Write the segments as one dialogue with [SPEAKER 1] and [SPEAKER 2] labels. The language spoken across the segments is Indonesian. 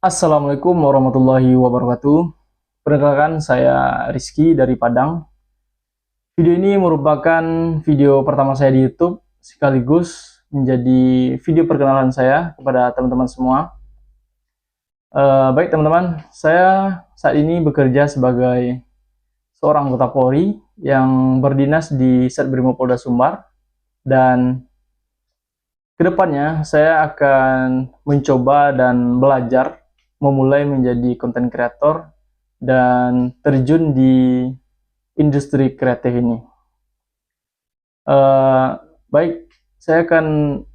[SPEAKER 1] Assalamualaikum warahmatullahi wabarakatuh. Perkenalkan, saya Rizky dari Padang. Video ini merupakan video pertama saya di YouTube, sekaligus menjadi video perkenalan saya kepada teman-teman semua. Baik teman-teman, saya saat ini bekerja sebagai seorang anggota Polri yang berdinas di Satbrimopolda Sumbar, dan kedepannya saya akan mencoba dan belajar memulai menjadi content creator dan terjun di industri kreatif ini. Baik, saya akan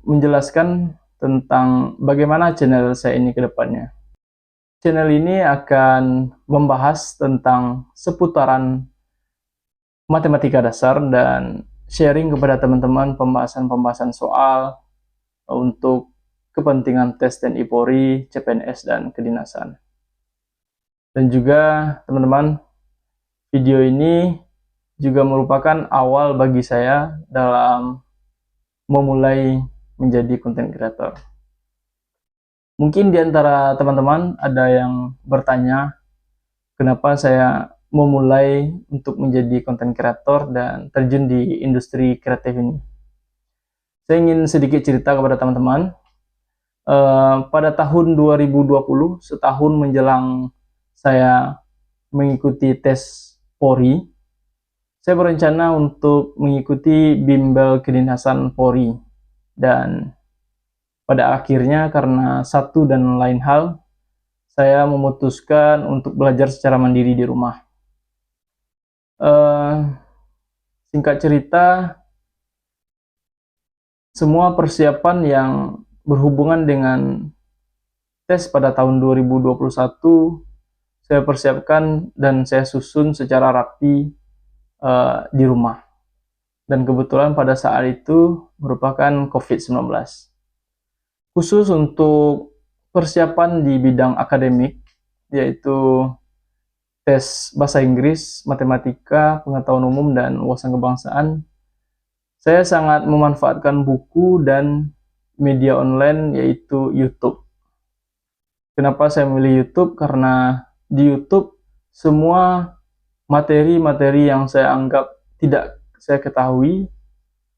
[SPEAKER 1] menjelaskan tentang bagaimana channel saya ini ke depannya. Channel ini akan membahas tentang seputaran matematika dasar dan sharing kepada teman-teman pembahasan-pembahasan soal untuk kepentingan tes TNI Polri, CPNS, dan kedinasan. Dan juga teman-teman, video ini juga merupakan awal bagi saya dalam memulai menjadi content creator. Mungkin di antara teman-teman ada yang bertanya, kenapa saya memulai untuk menjadi content creator dan terjun di industri kreatif ini. Saya ingin sedikit cerita kepada teman-teman. Pada tahun 2020, setahun menjelang saya mengikuti tes Polri, saya berencana untuk mengikuti bimbel kedinasan Polri, dan pada akhirnya karena satu dan lain hal, saya memutuskan untuk belajar secara mandiri di rumah. Singkat cerita, semua persiapan yang berhubungan dengan tes pada tahun 2021 saya persiapkan dan saya susun secara rapi di rumah. Dan kebetulan pada saat itu merupakan COVID-19. Khusus untuk persiapan di bidang akademik, yaitu tes bahasa Inggris, matematika, pengetahuan umum, dan wawasan kebangsaan, saya sangat memanfaatkan buku dan media online, yaitu YouTube. Kenapa saya memilih YouTube? Karena di YouTube semua materi-materi yang saya anggap tidak saya ketahui,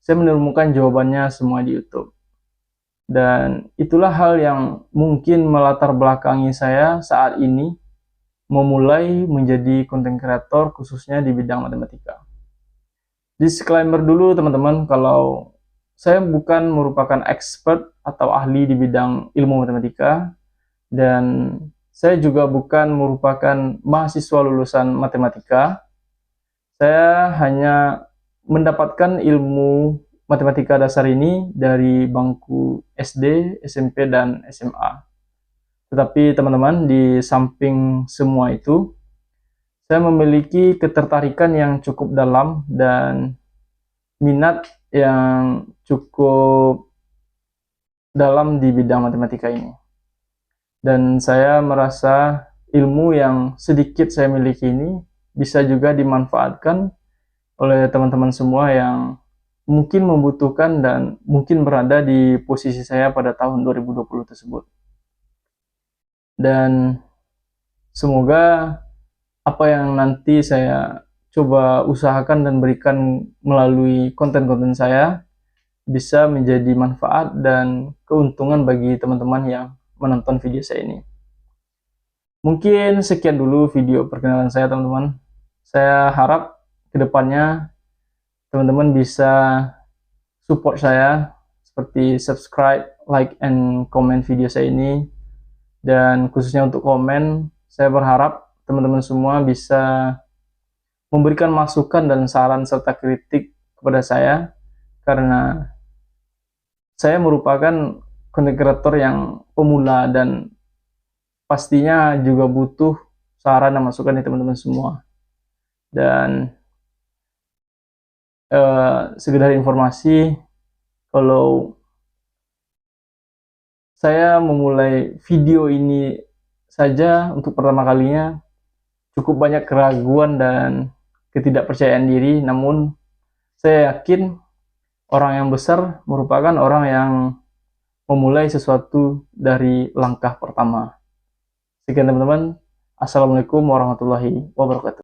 [SPEAKER 1] saya menemukan jawabannya semua di YouTube. Dan itulah hal yang mungkin melatar belakangi saya saat ini memulai menjadi content creator khususnya di bidang matematika. Disclaimer dulu teman-teman, kalau saya bukan merupakan expert atau ahli di bidang ilmu matematika, dan saya juga bukan merupakan mahasiswa lulusan matematika. Saya hanya mendapatkan ilmu matematika dasar ini dari bangku SD, SMP, dan SMA. Tetapi teman-teman, di samping semua itu, saya memiliki ketertarikan yang cukup dalam dan minat yang cukup dalam di bidang matematika ini. Dan saya merasa ilmu yang sedikit saya miliki ini bisa juga dimanfaatkan oleh teman-teman semua yang mungkin membutuhkan dan mungkin berada di posisi saya pada tahun 2020 tersebut. Dan semoga apa yang nanti saya coba usahakan dan berikan melalui konten-konten saya bisa menjadi manfaat dan keuntungan bagi teman-teman yang menonton video saya ini. Mungkin sekian dulu video perkenalan saya teman-teman. Saya harap kedepannya teman-teman bisa support saya seperti subscribe, like, and comment video saya ini. Dan khususnya untuk komen, saya berharap teman-teman semua bisa memberikan masukan dan saran serta kritik kepada saya, karena saya merupakan content creator yang pemula dan pastinya juga butuh saran dan masukan dari teman-teman semua. Dan sekedar informasi, kalau saya memulai video ini saja untuk pertama kalinya cukup banyak keraguan dan ketidakpercayaan diri, namun saya yakin orang yang besar merupakan orang yang memulai sesuatu dari langkah pertama. Sekian teman-teman. Assalamualaikum warahmatullahi wabarakatuh.